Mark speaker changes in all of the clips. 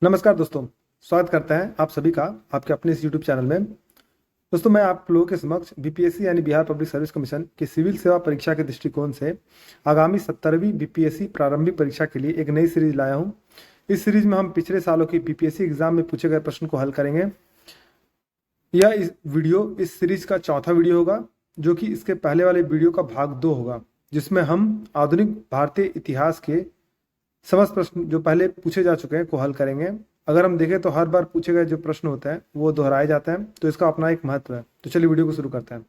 Speaker 1: नमस्कार दोस्तों। स्वागत करते हैं आप सभी का आपके अपने इस यूट्यूब चैनल में। दोस्तों, मैं आप लोगों के समक्ष बीपीएससी यानी बिहार पब्लिक सर्विस कमीशन की सिविल सेवा परीक्षा के दृष्टिकोण से आगामी 17वीं बीपीएससी प्रारंभिक परीक्षा के लिए एक नई सीरीज लाया हूं। इस सीरीज में हम पिछले सालों की बीपीएससी एग्जाम में पूछे गए प्रश्न को हल करेंगे। इस सीरीज का चौथा वीडियो होगा, जो कि इसके पहले वाले वीडियो का भाग 2 होगा, जिसमें हम आधुनिक भारतीय इतिहास के समस्त प्रश्न जो पहले पूछे जा चुके हैं को हल करेंगे। अगर हम देखें तो हर बार पूछे गए जो प्रश्न होते हैं वो दोहराए जाते हैं, तो इसका अपना एक महत्व है। तो चलिए वीडियो को शुरू करते हैं।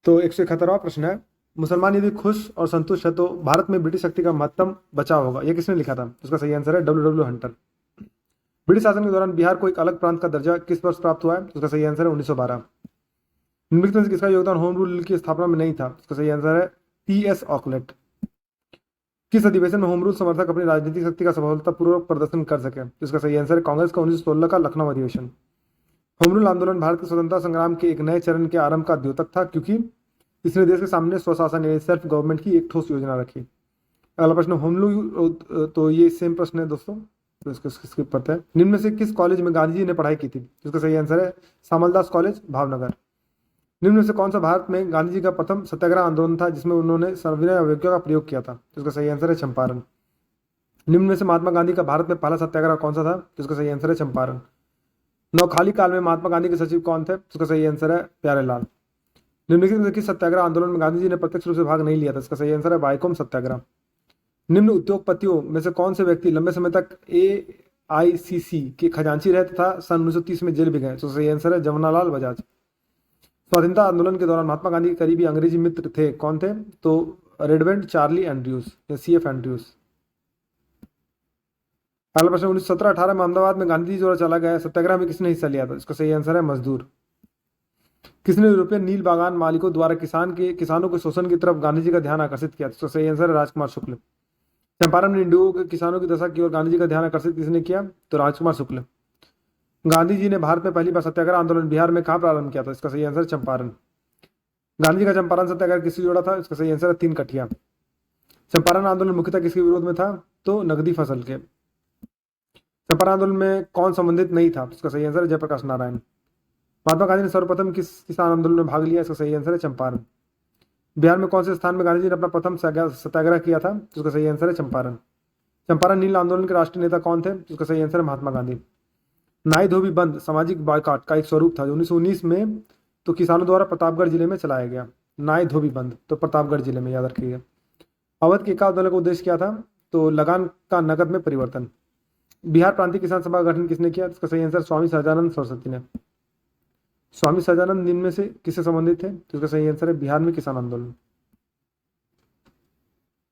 Speaker 1: तो 171वां प्रश्न है, मुसलमान यदि खुश और संतुष्ट है तो भारत में ब्रिटिश शक्ति का महत्तम बचाव होगा। यह किसने लिखा था? उसका सही आंसर है डब्ल्यू हंटर। ब्रिटिश शासन के दौरान बिहार को एक अलग प्रांत का दर्जा किस वर्ष प्राप्त हुआ है? उसका सही आंसर है 1912। निम्नलिखित में से किसका योगदान होम रूल की स्थापना में नहीं था? उसका सही आंसर है टी.एस. ऑकलेट। किस अधिवेशन में होम रूल समर्थक अपनी राजनीतिक शक्ति का सफलतापूर्वक प्रदर्शन कर सके? इसका सही आंसर है कांग्रेस का 1916 का लखनऊ अधिवेशन। होम रूल आंदोलन भारत के स्वतंत्रता संग्राम के एक नए चरण के आरंभ का द्योतक था, क्योंकि इसने देश के सामने स्वशासन यानी सेल्फ गवर्नमेंट की एक ठोस योजना रखी। अगला प्रश्न होम रूल, तो ये सेम प्रश्न है दोस्तों, तो इसको स्किप करते हैं। निम्न में से किस कॉलेज में गांधी जी ने पढ़ाई की थी? इसका सही आंसर है सामलदास कॉलेज, भावनगर। निम्न में से कौन सा भारत में गांधी जी का प्रथम सत्याग्रह आंदोलन था जिसमें उन्होंने सविनय अवज्ञा का प्रयोग किया था? इसका सही आंसर है चंपारण। निम्न में से महात्मा गांधी का भारत में पहला सत्याग्रह कौन सा था? जिसका सही आंसर है चंपारण। नौखाली काल में महात्मा गांधी के सचिव कौन थे? उसका सही आंसर है प्यारेलाल। निम्नलिखित में से किस सत्याग्रह आंदोलन में गांधी जी ने प्रत्यक्ष रूप से भाग नहीं लिया था? इसका सही आंसर है वाइकोम सत्याग्रह। निम्न उद्योगपतियों में से कौन से व्यक्ति लंबे समय तक AICC के खजांची रहे तथा सन 1930 में जेल भी गए? तो सही आंसर है जवाहरलाल बजाज। स्वाधीनता आंदोलन के दौरान महात्मा गांधी के करीबी अंग्रेजी मित्र थे, कौन थे? तो रेडवेंट चार्ली एंड्रयूज या CF एंड्रयूज। अगला प्रश्न, 1917-18 में अहमदाबाद में गांधी जी द्वारा चला गया सत्याग्रह में किसने हिस्सा लिया था? इसका सही आंसर है मजदूर। किसने यूरोपियन नील बागान मालिकों द्वारा किसानों के शोषण की तरफ गांधी जी का ध्यान आकर्षित किया? इसका सही आंसर है राजकुमार शुक्ल। चंपारण में इंडिगो के किसानों की दशा की ओर गांधी जी का ध्यान आकर्षित किसने किया? तो राजकुमार शुक्ल। गांधी जी ने भारत में पहली बार सत्याग्रह आंदोलन बिहार में कहाँ प्रारंभ किया था? इसका सही आंसर चंपारण। गांधी जी का चंपारण सत्याग्रह किससे जोड़ा था? इसका सही आंसर है 3 कठिया। चंपारण आंदोलन मुख्यतः किसके विरोध में था? तो नकदी फसल के। चंपारण आंदोलन में कौन संबंधित नहीं था? इसका सही आंसर है जयप्रकाश नारायण। महात्मा गांधी ने सर्वप्रथम किस किसान आंदोलन में भाग लिया? इसका सही आंसर है चंपारण। बिहार में कौन से स्थान में गांधी जी ने अपना प्रथम सत्याग्रह किया था? इसका सही आंसर है चंपारण। चंपारण नील आंदोलन के राष्ट्रीय नेता कौन थे? इसका सही आंसर है महात्मा गांधी। नाई धोबी बंद सामाजिक बायकॉट का एक स्वरूप था जो 1919 में तो किसानों द्वारा प्रतापगढ़ जिले में चलाया गया। नाई धोबी बंद तो प्रतापगढ़ जिले में, याद रखिएगा। अवध के एका आंदोलन का उद्देश्य क्या था? तो लगान का नकद में परिवर्तन। बिहार प्रांतीय किसान सभा का गठन किसने किया? इसका सही आंसर स्वामी सहजानंद सरस्वती ने। स्वामी सहजानंद निम्न में से किससे संबंधित थे? तो इसका सही आंसर है बिहार में किसान आंदोलन।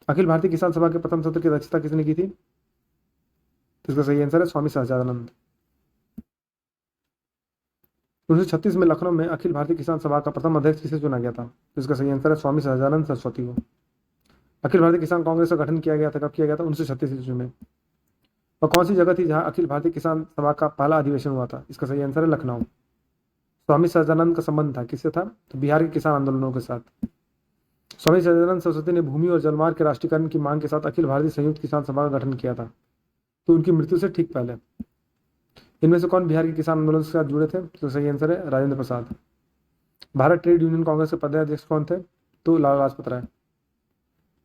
Speaker 1: अखिल भारतीय किसान सभा के प्रथम सत्र की अध्यक्षता किसने की थी? तो इसका सही आंसर है स्वामी सहजानंद। 1936 में लखनऊ में अखिल भारतीय किसान सभा का प्रथम अध्यक्ष किसे चुना गया था? तो इसका सही आंसर है स्वामी सहजानंद सरस्वती को। अखिल भारतीय किसान कांग्रेस का गठन किया गया था, कब किया गया था? 1936 ईस्वी में। और कौन सी जगह थी जहां अखिल भारतीय किसान सभा का पहला अधिवेशन हुआ था? इसका सही आंसर है लखनऊ। स्वामी सहजानंद का संबंध था किससे था? तो बिहार के किसान आंदोलनों के साथ। स्वामी सहजानंद सरस्वती ने भूमि और जलमार्ग के राष्ट्रीयकरण की मांग के साथ अखिल भारतीय संयुक्त किसान सभा का गठन किया था, तो उनकी मृत्यु से ठीक पहले। इनमें से कौन बिहार के किसान आंदोलन के साथ जुड़े थे? तो सही आंसर है राजेंद्र प्रसाद। भारत ट्रेड यूनियन कांग्रेस के प्रदेशाध्यक्ष कौन थे? तो लाला लाजपत राय।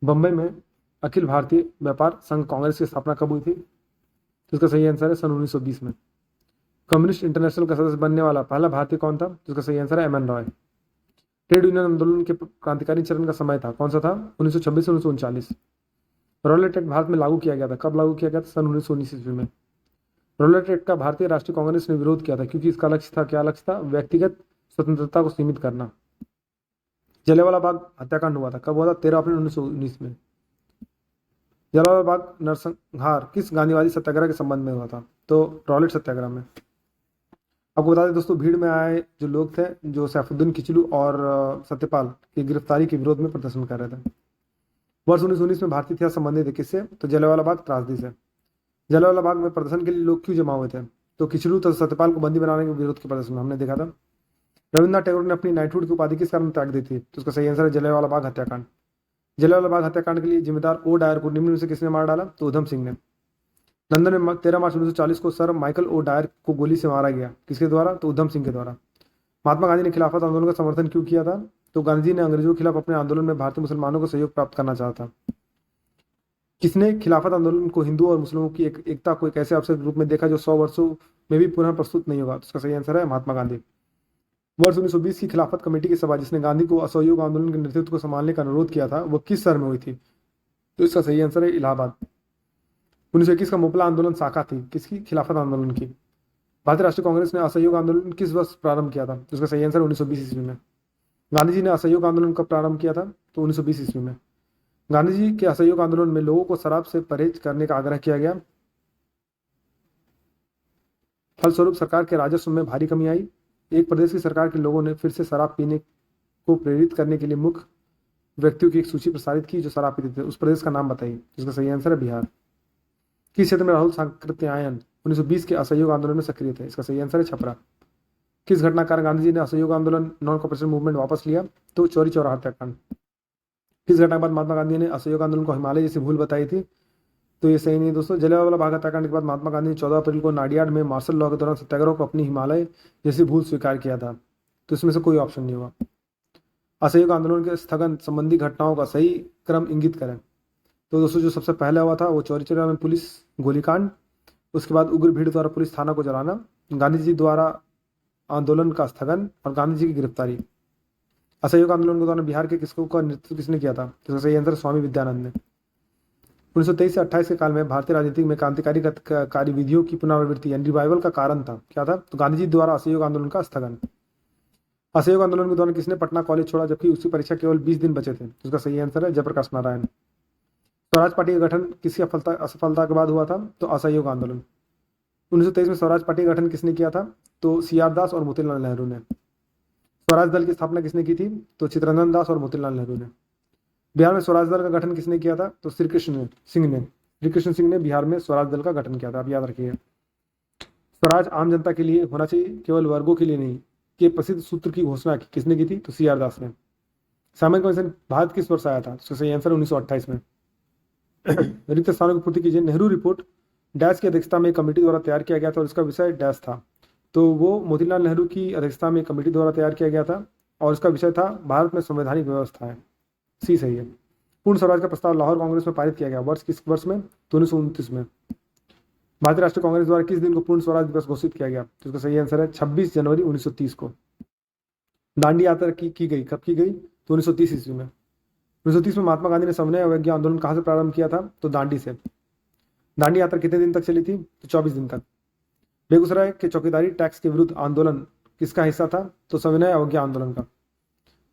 Speaker 1: बम्बई में अखिल भारतीय व्यापार संघ कांग्रेस की स्थापना कब हुई थी? तो इसका सही आंसर है सन 1920 में। कम्युनिस्ट इंटरनेशनल का सदस्य बनने वाला पहला भारतीय कौन था? जिसका सही आंसर है MN रॉय। ट्रेड यूनियन आंदोलन के क्रांतिकारी चरण का समय था कौन सा था? 1926 से 1939। रॉलेट एक्ट भारत में लागू किया गया था, कब लागू किया गया था? सन 1919 ईस्वी में। रॉलेट एक्ट का भारतीय राष्ट्रीय कांग्रेस ने विरोध किया था क्योंकि इसका लक्ष्य था, क्या लक्ष्य था? व्यक्तिगत स्वतंत्रता को सीमित करना। जलियांवाला बाग हत्याकांड हुआ था, कब हुआ था? 13 अप्रैल 1919 में। जलियांवाला बाग नरसंहार किस गांधीवादी सत्याग्रह के संबंध में हुआ था? तो रॉलेट सत्याग्रह में। आपको बता दें दोस्तों, भीड़ में आए जो लोग थे, जो सैफुद्दीन किचलू और सत्यपाल की गिरफ्तारी के विरोध में प्रदर्शन कर रहे थे। वर्ष 1919 में भारतीय इतिहास संबंधित है किससे? तो जलियांवाला बाग त्रासदी से। जलियांवाला बाग में प्रदर्शन के लिए लोग क्यों जमा हुए थे? तो किचलू तथा सत्यपाल को बंदी बनाने के विरोध के प्रदर्शन में हमने देखा था। रविन्द्रनाथ टैगोर ने अपनी नाइटहुड की उपाधि किस कारण त्याग दी थी? तो उसका सही आंसर है जलियांवाला बाग हत्याकांड। जलियांवाला बाग हत्याकांड के लिए जिम्मेदार ओ डायर को निम्न में से किसने मार डाला? तो उधम सिंह ने। लंदन में 13 मार्च 1940 को सर माइकल ओ डायर को गोली से मारा गया। किसके द्वारा? तो उधम सिंह के द्वारा। महात्मा गांधी ने खिलाफत आंदोलन का समर्थन क्यों किया था? तो गांधी जी ने अंग्रेजों के खिलाफ अपने आंदोलन में भारतीय मुसलमानों को सहयोग प्राप्त करना चाहा था। किसने खिलाफत आंदोलन को हिंदू और मुस्लिमों की एकता को एक ऐसे अवसर के रूप में देखा जो 100 वर्षों में भी पुनः प्रस्तुत नहीं होगा? तो इसका सही आंसर है महात्मा गांधी। वर्ष 1920 की खिलाफत कमेटी की सभा जिसने गांधी को असहयोग आंदोलन के नेतृत्व को संभालने का अनुरोध किया था, वह किस शहर में हुई थी? तो इसका सही आंसर है इलाहाबाद। 1921 का मोपला आंदोलन शाखा थी किसकी? खिलाफत आंदोलन की। भारतीय राष्ट्रीय कांग्रेस ने असहयोग आंदोलन किस वर्ष प्रारंभ किया था? तो इसका सही आंसर 1920 ईस्वी में। गांधी जी ने असहयोग आंदोलन कब प्रारंभ किया था? तो 1920 ईस्वी में। गांधी जी के असहयोग आंदोलन में लोगों को शराब से परहेज करने का आग्रह किया गया। फलस्वरूप सरकार के राजस्व में भारी कमी आई। एक प्रदेश की सरकार के लोगों ने फिर से शराब पीने को प्रेरित करने के लिए मुख्य व्यक्तियों की एक सूची प्रसारित की जो शराब पीते थे। उस प्रदेश का नाम बताइए। जिसका सही आंसर है बिहार। किस क्षेत्र में राहुल सांकृत्यायन 1920 के असहयोग आंदोलन में सक्रिय थे? इसका सही आंसर है छपरा। किस घटना के कारण गांधी जी ने असहयोग आंदोलन नॉन कॉपरेशन मूवमेंट वापस लिया? तो चौरी चौरा हत्याकांड। किस घटना के बाद महात्मा गांधी ने असहयोग आंदोलन को हिमालय जैसी भूल बताई थी? तो ये सही नहीं दोस्तों। जलियांवाला बाग हत्याकांड के बाद महात्मा गांधी ने 14 अप्रैल को नाडियाड में मार्शल लॉ के दौरान सत्याग्रह को अपनी हिमालय जैसी भूल स्वीकार किया था। तो इसमें से कोई ऑप्शन नहीं हुआ। असहयोग आंदोलन के स्थगन संबंधी घटनाओं का सही क्रम इंगित करें। तो दोस्तों जो सबसे पहले हुआ था वो चौरी चौरा में पुलिस गोलीकांड, उसके बाद उग्र भीड़ द्वारा पुलिस थाना को जलाना, गांधी जी द्वारा आंदोलन का स्थगन और गांधी जी की गिरफ्तारी। असहयोग आंदोलन के दौरान बिहार के किसको का नेतृत्व किसने किया था? तो सही आंसर स्वामी विद्यानंद ने। 1923 से 28 के काल में भारतीय राजनीति में क्रांतिकारी कार्यविधियों की पुनरावृत्ति यानी रिवाइवल का कारण था क्या था? तो गांधी जी द्वारा असहयोग आंदोलन का स्थगन। असहयोग आंदोलन के दौरान किसने पटना कॉलेज छोड़ा जबकि उसकी परीक्षा केवल 20 दिन बचे थे? जिसका सही आंसर है जयप्रकाश नारायण। स्वराज पार्टी का गठन किसकी असफलता के बाद हुआ था? तो असहयोग आंदोलन। 1923 में स्वराज पार्टी का गठन किसने किया था? तो सीआर दास और मोतीलाल नेहरू ने। स्वराज दल की स्थापना किसने की थी? तो चित्तरंजन दास और मोतीलाल नेहरू ने। बिहार में स्वराज दल का गठन किसने किया था? तो श्री कृष्ण सिंह ने। श्री कृष्ण सिंह ने बिहार में स्वराज दल का गठन किया था, आप याद रखिए। स्वराज आम जनता के लिए होना चाहिए, केवल वर्गों के लिए नहीं, के प्रसिद्ध सूत्र की घोषणा की किसने की थी? तो सीआर दास ने। सामान्य कमीशन भारत किस वर्ष आया था? तो सही आंसर 1928 में। रिक्त स्थानों की पूर्ति कीजिए। नेहरू रिपोर्ट डैश की अध्यक्षता में एक कमेटी द्वारा तैयार किया गया था और इसका विषय डैश था। तो वो मोतीलाल नेहरू की अध्यक्षता में एक कमेटी द्वारा तैयार किया गया था और इसका विषय था भारत में संवैधानिक व्यवस्था है। सी सही है। पूर्ण स्वराज का प्रस्ताव लाहौर कांग्रेस में पारित किया गया वर्ष किस वर्ष में? तो 1929 में। भारतीय राष्ट्रीय कांग्रेस द्वारा किस दिन को पूर्ण स्वराज दिवस घोषित किया गया? तो इसका सही आंसर है 26 जनवरी 1930 को। दांडी यात्रा की गई कब की गई? तो 1930 ईस्वी में। 1930 में महात्मा गांधी ने सविनय अवज्ञा आंदोलन कहाँ से प्रारंभ किया था? तो दांडी से। दांडी यात्रा कितने दिन तक चली थी? तो 24 दिन तक। बेगूसराय के चौकीदारी टैक्स के विरुद्ध आंदोलन किसका हिस्सा था? तो सविनय अवज्ञा आंदोलन का।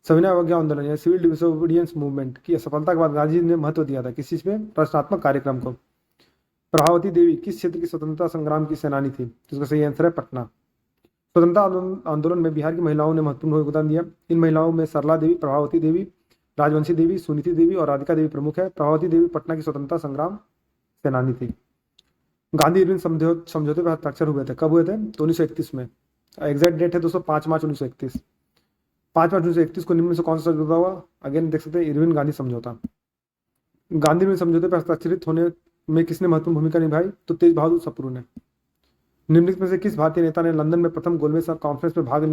Speaker 1: सविनय अवज्ञा आंदोलन या सिविल डिसोबीडियंस मूवमेंट की सफलता के बाद गांधी जी ने महत्व दिया था किस चीज पे? रचनात्मक कार्यक्रम को। प्रभावती देवी किस क्षेत्र की स्वतंत्रता संग्राम की सेनानी थी? जिसका सही आंसर है पटना। स्वतंत्रता आंदोलन में बिहार की महिलाओं ने महत्वपूर्ण योगदान दिया। इन महिलाओं में सरला देवी, प्रभावती देवी, राजवंशी देवी, सुनीति देवी और राधिका देवी प्रमुख है। प्रभावती देवी पटना की स्वतंत्रता संग्राम सेनानी थी। गांधी इरविन समझौते पर हस्ताक्षर हुए थे, कब हुए थे? तो 1931 में। एग्जैक्ट डेट है दोस्तों 5 मार्च 1931। 5 मार्च 1931 को निम्न में से कौन सा समझौता हुआ? अगेन देख सकते हैं इरविन गांधी समझौता। गांधी इरविन समझौते पर हस्ताक्षरित होने में किसने महत्वपूर्ण भूमिका निभाई? तो तेज बहादुर सप्रू ने। निम्नलिखित में से किस भारतीय नेता ने लंदन में प्रथम गोलमेज कॉन्फ्रेंस में भाग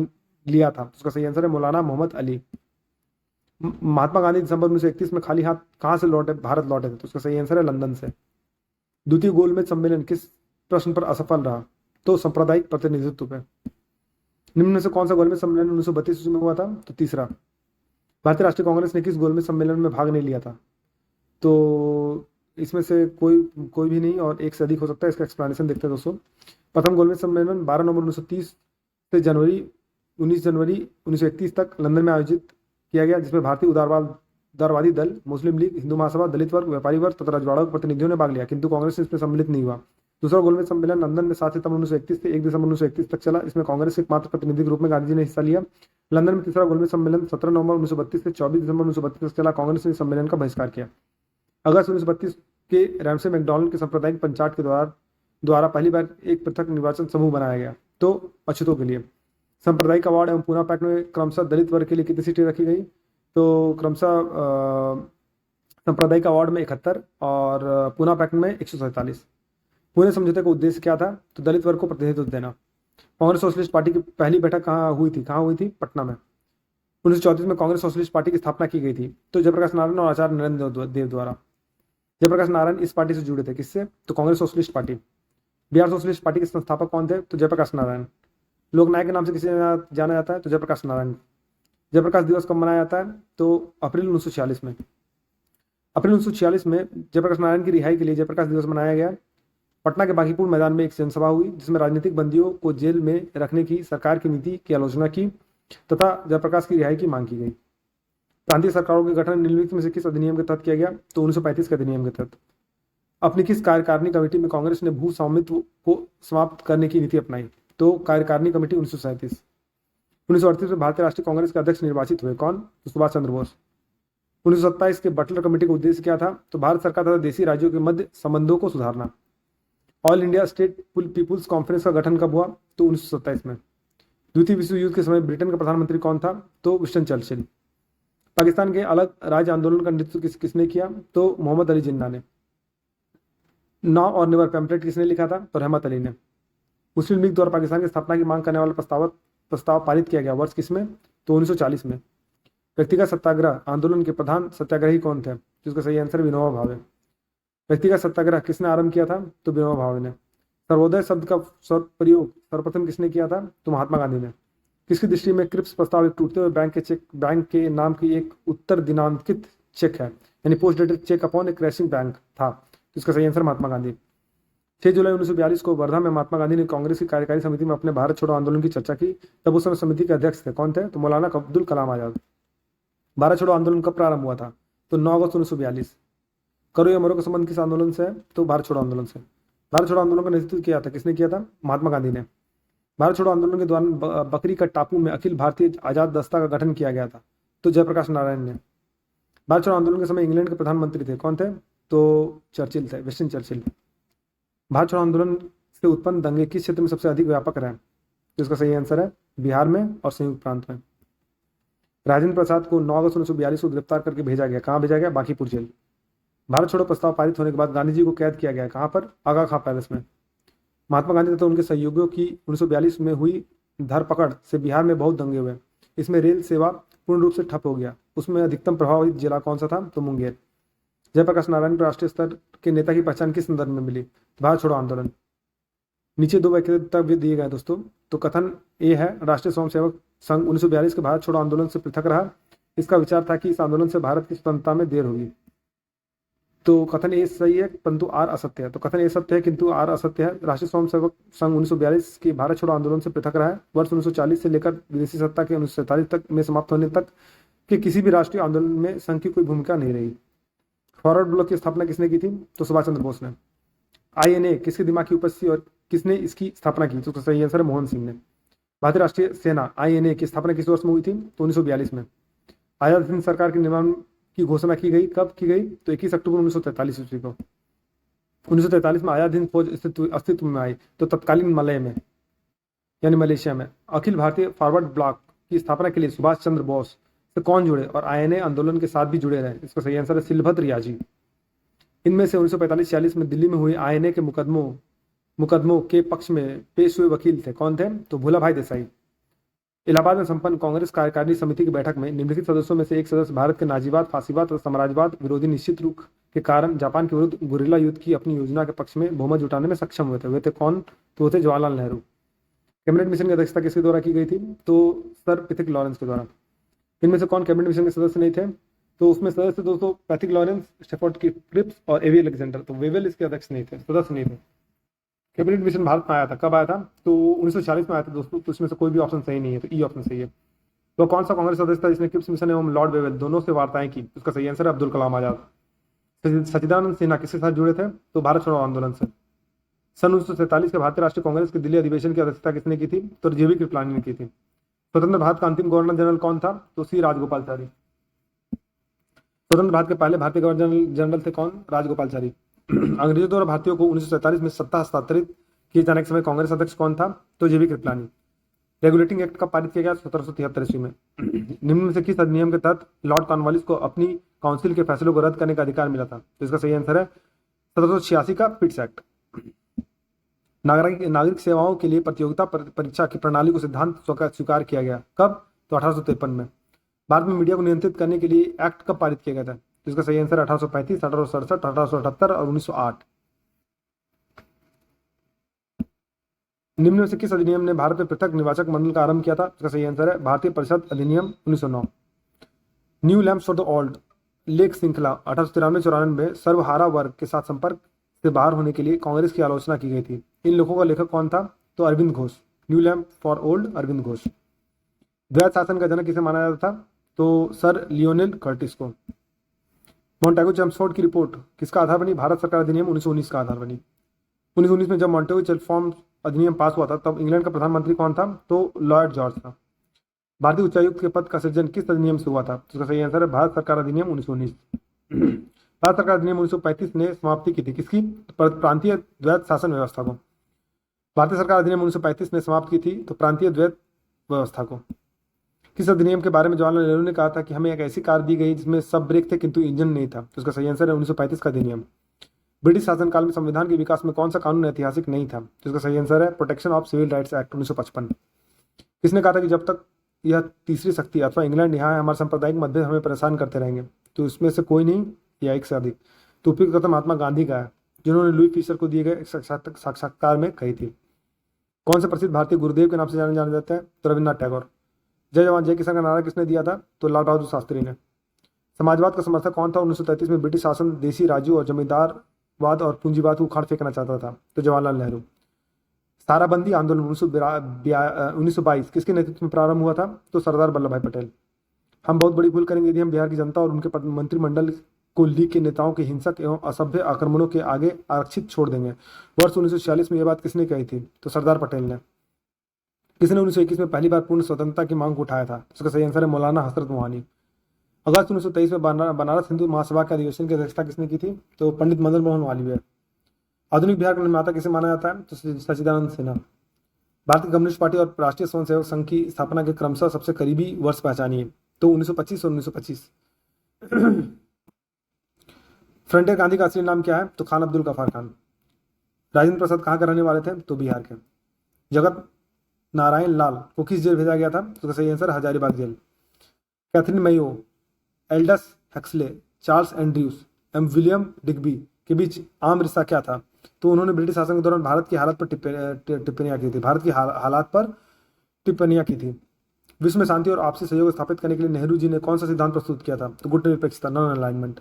Speaker 1: लिया था? उसका सही आंसर है मौलाना मोहम्मद अली। महात्मा गांधी दिसंबर 1931 में खाली हाथ कहां से लौटे भारत लौटे थे? तो उसका सही आंसर है लंदन से। द्वितीय गोलमेज सम्मेलन किस प्रश्न पर असफल रहा? तो सांप्रदायिक प्रतिनिधित्व पे। निम्न में से कौन सा गोलमेज सम्मेलन 1932 में हुआ था? तो तीसरा। भारतीय राष्ट्रीय कांग्रेस ने किस गोलमेज सम्मेलन में भाग नहीं लिया था? तो इसमें से कोई भी नहीं और एक से अधिक हो सकता है। इसका एक्सप्लेनेशन देखते हैं दोस्तों। प्रथम गोलमेज सम्मेलन 12 नवंबर 1930 से 19 जनवरी 1931 तक लंदन में आयोजित किया गया, जिसमें भारतीय उदारवादी दल, मुस्लिम लीग, हिंदू महासभा, दलित वर्ग, व्यापारी वर्ग तथा रजवाड़ों के प्रतिनिधियों ने भाग लिया, किंतु कांग्रेस इसमें सम्मिलित नहीं हुआ। दूसरा गोलमेज सम्मेलन लंदन में 7 सितंबर 1931 से 1 दिसंबर 1931 तक चला। इसमें कांग्रेस के एकमात्र प्रतिनिधि के रूप में गांधी जी ने हिस्सा लिया। लंदन में तीसरा गोलमेज सम्मेलन 17 नवंबर 1932 से 24 दिसंबर 1932 तक चला। कांग्रेस ने इस सम्मेलन का बहिष्कार किया। अगस्त 1932 के रैमसे मैकडॉनल्ड के सांप्रदायिक पंचायत के द्वारा पहली बार एक पृथक निर्वाचन समूह बनाया गया, तो अछूतों के लिए। सांप्रदायिक अवार्ड एवं पूना पैक्ट में क्रमशः दलित वर्ग के लिए कितनी सीटें रखी गई? तो क्रमशः सांप्रदायिक अवार्ड में 71 और पूना पैक्ट में 147। पूरे समझौते का उद्देश्य क्या था? तो दलित वर्ग को प्रतिनिधित्व देना। कांग्रेस सोशलिस्ट पार्टी की पहली बैठक कहाँ हुई थी? पटना में। 1934 में कांग्रेस सोशलिस्ट पार्टी की स्थापना की गई थी, तो जयप्रकाश नारायण और आचार्य नरेंद्र देव द्वारा। जयप्रकाश नारायण इस पार्टी से जुड़े थे, किससे? तो Congress socialist party. Bihar socialist party के संस्थापक कौन थे? तो जयप्रकाश नारायण। लोकनायक के नाम से किसे जाना जाता है? तो जयप्रकाश नारायण। जयप्रकाश दिवस कब मनाया जाता है? तो अप्रैल 1946 में। अप्रैल 1946 में जयप्रकाश नारायण की रिहाई के लिए जयप्रकाश दिवस मनाया गया। पटना के बांकीपुर मैदान में एक जनसभा हुई जिसमें राजनीतिक बंदियों को जेल में रखने की सरकार की नीति की आलोचना की तथा जयप्रकाश की रिहाई की मांग की गई। प्रांतीय सरकारों के गठन निम्नलिखित में से किस अधिनियम के तहत किया गया? तो 1935 के अधिनियम के तहत। अपनी किस कार्यकारिणी कमेटी में कांग्रेस ने भू स्वामित्व को समाप्त करने की नीति अपनाई? तो कार्यकारिणी कमेटी 1937। 1938 में भारतीय राष्ट्रीय कांग्रेस के अध्यक्ष निर्वाचित हुए, कौन? तो सुभाष चंद्र बोस। 1927 के बटलर कमेटी का उद्देश्य क्या था? तो भारत सरकार तथा देशी राज्यों के मध्य संबंधों को सुधारना। All India State People's Conference का गठन कब हुआ? तो 1927 में। द्वितीय विश्व युद्ध के समय ब्रिटेन का प्रधानमंत्री कौन था? तो विंस्टन चर्चिल। पाकिस्तान के अलग राज्य आंदोलन का नेतृत्व किसने किया? तो मोहम्मद अली जिन्ना ने। नाउ और नेवर पैम्फलेट किसने लिखा था? तो रहमत अली ने। मुस्लिम लीग द्वारा पाकिस्तान की स्थापना की मांग करने वाला प्रस्ताव पारित किया गया वर्ष किसमें? तो 1940 में। व्यक्तिगत सत्याग्रह आंदोलन के प्रधान सत्याग्रही कौन थे? जिसका सही आंसर विनोबा भावे। व्यक्तिगत सत्याग्रह किसने आरंभ किया था? तो विनोबा भावे ने। सर्वोदय शब्द का प्रयोग सर्वप्रथम किसने किया था? तो महात्मा गांधी ने। किसकी दृष्टि में क्रिप्स प्रस्ताव एक टूटते हुए बैंक के नाम की एक उत्तर दिनांकित चेक है, यानी पोस्ट डेटेड चेक अपॉन ए क्रैशिंग बैंक था। तो इसका सही आंसर महात्मा गांधी। 6 जुलाई 1942 को वर्धा में महात्मा गांधी ने कांग्रेस की कार्यकारी समिति में अपने भारत छोड़ो आंदोलन की चर्चा की। तब उस समय समिति के अध्यक्ष थे, कौन थे? तो मौलाना अब्दुल कलाम आजाद। भारत छोड़ो आंदोलन कब प्रारंभ हुआ था? तो 9 अगस्त 1942। करो या मरो का संबंध किस आंदोलन से है? तो भारत छोड़ो आंदोलन से। भारत छोड़ो आंदोलन का नेतृत्व किया था, किसने किया था? महात्मा गांधी ने। भारत छोड़ो आंदोलन के दौरान बकरी का टापू में अखिल भारतीय आजाद दस्ता का गठन किया गया था, तो जयप्रकाश नारायण ने। भारत छोड़ो आंदोलन के समय इंग्लैंड के प्रधानमंत्री थे, कौन थे? तो चर्चिल थे, विंस्टन चर्चिल। भारत छोड़ो आंदोलन से उत्पन्न दंगे किस क्षेत्र में सबसे अधिक व्यापक रहे? तो इसका सही आंसर है बिहार में और संयुक्त प्रांत में। राजेंद्र प्रसाद को 9 अगस्त 1942 को गिरफ्तार करके भेजा गया, कहाँ भेजा गया? बांकीपुर जेल। भारत छोड़ो प्रस्ताव पारित होने के बाद गांधी जी को कैद किया गया, कहाँ पर? आगा खां पैलेस में। महात्मा गांधी तथा उनके सहयोगियों की 1942 में हुई धरपकड़ से बिहार में बहुत दंगे हुए। इसमें रेल सेवा पूर्ण रूप से ठप हो गया। उसमें अधिकतम प्रभावित जिला कौन सा था? तो मुंगेर। जयप्रकाश नारायण को राष्ट्रीय स्तर के नेता की पहचान किस संदर्भ में मिली? भारत छोड़ो आंदोलन। नीचे 2 वक्तव्य दिए गए दोस्तों। तो कथन ए है, राष्ट्रीय स्वयंसेवक संघ 1942 के भारत छोड़ो आंदोलन से पृथक रहा। इसका विचार था कि इस आंदोलन से भारत की स्वतंत्रता में देर होगी। तो कथन ए सही है, परंतु आर असत्य है। तो कथन ए सत्य है किंतु आर असत्य है। राष्ट्रीय स्वयंसेवक संघ 1942 के भारत छोड़ो आंदोलन से पृथक रहा है। वर्ष 1940 से लेकर विदेशी सत्ता के 1947 तक में समाप्त होने तक के किसी भी राष्ट्रीय आंदोलन में संघ की कोई भूमिका नहीं रही। फॉरवर्ड ब्लॉक की स्थापना किसने की थी? तो सुभाष चंद्र बोस ने। INA किसके दिमाग की उपज थी और किसने इसकी स्थापना की? तो सही आंसर है मोहन सिंह ने। भारतीय राष्ट्रीय सेना INA की स्थापना किस वर्ष में हुई थी? तो 1942 में। आजाद हिंद सरकार के निर्माण की घोषणा की गई, कब की गई? तो 21 अक्टूबर 1943 ईस्वी को। 1943 में आजाद हिंद फौज अस्तित्व में आई, तो तत्कालीन मलय में यानी मलेशिया में। अखिल भारतीय फॉरवर्ड ब्लॉक की स्थापना के लिए सुभाष चंद्र बोस से कौन जुड़े और INA आंदोलन के साथ भी जुड़े रहे? इसका सही आंसर है सिलभद्र रियाजी। इनमें से 1945-46 में दिल्ली में हुई INA के मुकदमों के पक्ष में पेश हुए वकील थे, कौन थे? तो भूला भाई देसाई। इलाहाबाद में संपन्न कांग्रेस कार्यकारिणी समिति की बैठक में निम्नलिखित सदस्यों में से एक सदस्य भारत के नाजीवाद, फासीवाद और साम्राज्यवाद विरोधी निश्चित रूप के कारण जापान के विरुद्ध गुरिल्ला युद्ध की अपनी योजना के पक्ष में बहुमत जुटाने में सक्षम हुए थे। वे थे कौन? तो वो थे जवाहरलाल नेहरू। कैबिनेट मिशन की अध्यक्षता किसके द्वारा की गई थी? तो सर पैथिक लॉरेंस के द्वारा। इनमें से कौन कैबिनेट मिशन के सदस्य नहीं थे? तो उसमें सदस्य दोस्तों पैथिक लॉरेंस, स्टैफोर्ड क्रिप्स और एवी अलेक्जेंडर। तो वेवेल इसके अध्यक्ष नहीं थे, सदस्य नहीं थे। कैबिनेट मिशन भारत में आया था, कब आया था? तो 1940 में आया था दोस्तों। तो इसमें से कोई भी ऑप्शन सही नहीं है, तो ई ऑप्शन सही है। तो कौन सा कांग्रेस सदस्य था जिसने क्रिप्स मिशन एवं लॉर्ड वेवेल दोनों से वार्ताएं की? उसका सही आंसर है अब्दुल कलाम आजाद। सच्चिदानंद सिन्हा किसके साथ जुड़े थे? तो भारत छोड़ो आंदोलन से। सन 1947 के भारतीय राष्ट्रीय कांग्रेस के दिल्ली अधिवेशन की अध्यक्षता किसने की थी? तो JB कृपलानी ने की थी। स्वतंत्र भारत का अंतिम गवर्नर जनरल कौन था? तो C राजगोपालचारी। स्वतंत्र भारत के पहले भारतीय गवर्नर जनरल थे कौन? राजगोपालचारी। अंग्रेजों द्वारा भारतीयों को 1947 में सत्ता हस्तांतरित किए जाने के समय कांग्रेस अध्यक्ष कौन था? तो JB कृपलानी। रेगुलेटिंग एक्ट का पारित किया गया 1773 ईस्वी में। निम्न में से किस अधिनियम के तहत लॉर्ड कॉर्नवालिस को अपनी काउंसिल के फैसलों को रद्द करने का अधिकार मिला था? तो इसका सही आंसर है 1786 का पिट्स एक्ट। नागरिक सेवाओं के लिए प्रतियोगिता परीक्षा की प्रणाली को सिद्धांत स्वीकार किया गया। कब? तो 1853 में। भारत में मीडिया को नियंत्रित करने के लिए एक्ट कब पारित किया गया था? तो इसका सही आंसर 1835, 1867, 1878 और 1908। निम्न में से किस अधिनियम ने भारत में पृथक निर्वाचक मंडल का आरंभ किया था? इसका सही आंसर है भारतीय परिषद अधिनियम 1909। New lamps for the old lake श्रृंखला 1893-94 में सर्वहारा वर्ग के साथ संपर्क से बाहर होने के लिए कांग्रेस की आलोचना की गई थी। इन लोगों का लेखक कौन था? तो Aurobindo Ghosh. New lamp for old, Aurobindo Ghosh. द्वैत शासन का जनक किसे माना जाता था? तो सर लियोनेल कर्टिस को। मॉन्टेगो चेम्सफोर्ड की रिपोर्ट किसका आधार बनी? भारत सरकार अधिनियम 1919 का आधार बनी। 1919 में जब मॉन्टेगो चेम्सफोर्ड अधिनियम पास हुआ था तब इंग्लैंड का प्रधानमंत्री कौन था? तो लॉर्ड जॉर्ज था। भारतीय उच्चायुक्त के पद का सृजन किस अधिनियम से हुआ था? उसका सही आंसर है भारत सरकार अधिनियम 1919। भारत सरकार अधिनियम 1935 ने समाप्ति की थी किसकी? प्रांतीय द्वैत शासन व्यवस्था को। भारतीय सरकार अधिनियम 1935 ने समाप्त की थी तो प्रांतीय द्वैत व्यवस्था को। किस अधिनियम के बारे में जवाहरलाल नेहरू ने कहा था कि हमें एक ऐसी कार दी गई जिसमें सब ब्रेक थे किंतु इंजन नहीं था? तो उसका सही आंसर है 1935 का अधिनियम। ब्रिटिश शासनकाल में संविधान के विकास में कौन सा कानून ऐतिहासिक नहीं था? तो इसका सही आंसर है protection of civil rights act 1955। किसने कहा था कि जब तक यह तीसरी शक्ति अथवा इंग्लैंड यहाँ है हमारे सांप्रदायिक मतभेद हमें परेशान करते रहेंगे? तो इसमें से कोई नहीं या एक से अधिक। तो उपयुक्त कथन महात्मा गांधी का है जिन्होंने लुई फिशर को दिए गए साक्षात्कार में कही थी। कौन से प्रसिद्ध भारतीय गुरुदेव के नाम से जाने जाते हैं? तो रविन्द्रनाथ टैगोर। जय जवान जय किसान का नारा किसने दिया था? तो लाल बहादुर शास्त्री ने। समाजवाद का समर्थक कौन था? 1933 में ब्रिटिश शासन देसी राज्यों और जमींदारवाद और पूंजीवाद को उखाड़ फेंकना चाहता था? तो जवाहरलाल नेहरू। ताराबंदी आंदोलन 1922 किसके नेतृत्व में प्रारंभ हुआ था? तो सरदार वल्लभ भाई पटेल। हम बहुत बड़ी भूल करेंगे यदि हम बिहार की जनता और उनके मंत्रिमंडल को लीग के नेताओं के हिंसक एवं असभ्य आक्रमणों के आगे आरक्षित छोड़ देंगे। वर्ष 1946 में यह बात किसने कही थी? तो सरदार पटेल ने। किसने 1921 में पहली बार पूर्ण स्वतंत्रता की मांग को उठाया था? इसका सही आंसर है मौलाना हजरत मोहानी। अगस्त 1923 में बनारस हिंदू महासभा के अधिवेशन की अध्यक्षता किसने की थी? तो पंडित मदन मोहन मालवीय। आधुनिक बिहार का निर्माता किसे माना जाता है? तो सच्चिदानंद सिन्हा। भारतीय कम्युनिस्ट पार्टी और राष्ट्रीय स्वयंसेवक संघ की स्थापना के क्रमशः सबसे करीबी वर्ष पहचानिए। तो 1925 और 1925। फ्रंटियर गांधी का असली नाम क्या है? तो खान अब्दुल गफ्फार खान। राजेंद्र प्रसाद कहाँ के रहने वाले थे? तो बिहार के। जगत नारायण लाल को किस जेल भेजा गया था? तो सही आंसर हजारीबाग जेल। Katherine Mayo, Aldous Huxley, Charles Andrews एवं विलियम डिग्बी के बीच आम रिश्ता क्या था? तो उन्होंने ब्रिटिश शासन के दौरान भारत की हालत पर टिप्पणियां की थी। भारत की हालात पर टिप्पणियां की थी। विश्व में शांति और आपसी सहयोग स्थापित करने के लिए नेहरू जी ने कौन सा सिद्धांत प्रस्तुत किया था? तो गुट निरपेक्षता, नॉन अलाइनमेंट।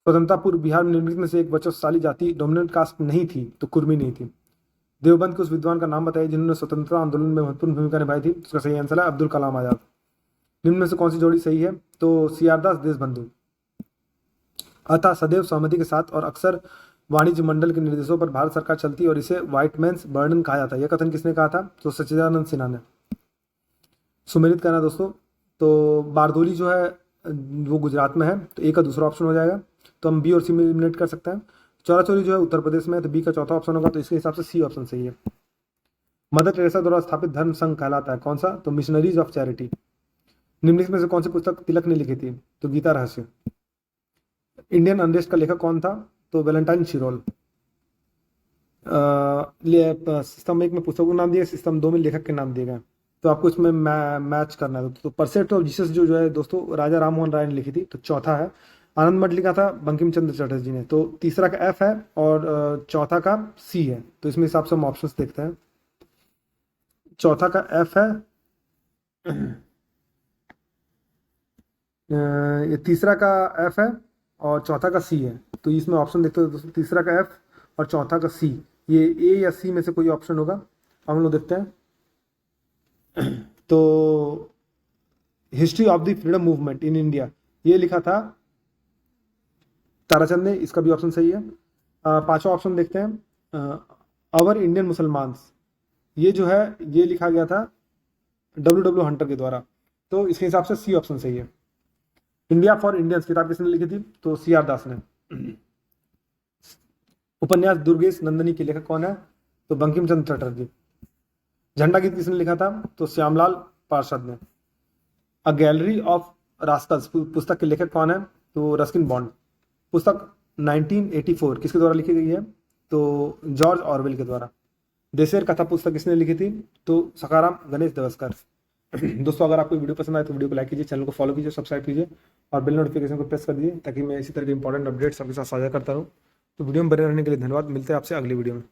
Speaker 1: स्वतंत्रता पूर्व बिहार में निर्मित में से एक वर्चस्वशाली जाति डोमिनेंट कास्ट नहीं थी? तो कुर्मी नहीं थी। देवबंद के उस विद्वान का नाम बताइए जिन्होंने स्वतंत्रता आंदोलन में महत्वपूर्ण भूमिका निभाई थी? उसका सही आंसर है अब्दुल कलाम आजाद। निम्न में से कौन सी जोड़ी सही है? तो सीआरदास देशबंधु। अतः सदैव सहमति के साथ और अक्सर वाणिज्य मंडल के निर्देशों पर भारत सरकार चलती और इसे व्हाइट मैन्स बर्डन कहा जाता है। यह कथन किसने कहा था? तो सच्चिदानंद सिन्हा ने। सुमेलित करना दोस्तों, तो बारदोली जो है वो गुजरात में है, तो ए का दूसरा ऑप्शन हो जाएगा। तो हम बी और सी में एलिमिनेट कर सकते हैं। चौराचौरी जो है उत्तर प्रदेश में है, तो बी का चौथा ऑप्शन होगा। तो इसके हिसाब से सी ऑप्शन सही है। मदर टेरेसा द्वारा स्थापित धर्म संघ कहलाता है कौन सा? तो मिशनरीज ऑफ चैरिटी। निम्नलिखित में से कौन सी पुस्तक तिलक ने लिखी थी? तो गीता रहस्य। इंडियन अनरेस्ट का लेखक कौन था? तो वैलेंटाइन शिरोल। सिस्टम 1 में पुस्तकों के नाम दिए, सिस्टम 2 में लेखक के नाम दिए गए। तो आपको इसमें मैच करना है। तो परसेप्ट ऑफ जीसस जो है दोस्तों राजा राम मोहन राय ने लिखी थी। तो चौथा है। आनंद मठ लिखा था बंकिम चंद्र चटर्जी ने। तो तीसरा का एफ है और चौथा का सी है। तो इसमें हिसाब से हम ऑप्शन देखते हैं। चौथा का एफ है, ये तीसरा का एफ है और चौथा का सी है। तो इसमें ऑप्शन देखते हो दोस्तों, तीसरा का एफ और चौथा का सी, ये ए या सी में से कोई ऑप्शन होगा। हम लोग देखते हैं। तो history of the freedom movement in India ये लिखा था ताराचंद ने। इसका भी ऑप्शन सही है। पांचवा ऑप्शन देखते हैं। अवर इंडियन मुसलमान्स, ये जो है ये लिखा गया था W हंटर के द्वारा। तो इसके हिसाब से सी ऑप्शन सही है। इंडिया फॉर इंडियंस किताब किसने लिखी थी? तो CR दास ने। उपन्यास दुर्गेश नंदनी के लेखक कौन है? तो बंकिम चंद्र चटर्जी। झंडा गीत किसने लिखा था? तो श्यामलाल पार्षद ने। अ गैलरी ऑफ रास्कल्स पुस्तक के लेखक कौन है? तो रस्किन बॉन्ड। पुस्तक 1984 किसके द्वारा लिखी गई है? तो जॉर्ज ऑरवेल के द्वारा। देशेर कथा पुस्तक किसने लिखी थी? तो सखाराम गणेश देवस्कर। दोस्तों अगर आपको वीडियो पसंद आए तो वीडियो को लाइक कीजिए, चैनल को फॉलो कीजिए, सब्सक्राइब कीजिए और बेल नोटिफिकेशन को प्रेस कर दीजिए ताकि मैं इसी तरह के इंपॉर्टेंट अपडेट्स आपके साथ साझा करता रहूँ। तो वीडियो में बने रहने के लिए धन्यवाद। मिलते हैं आपसे अगली वीडियो में।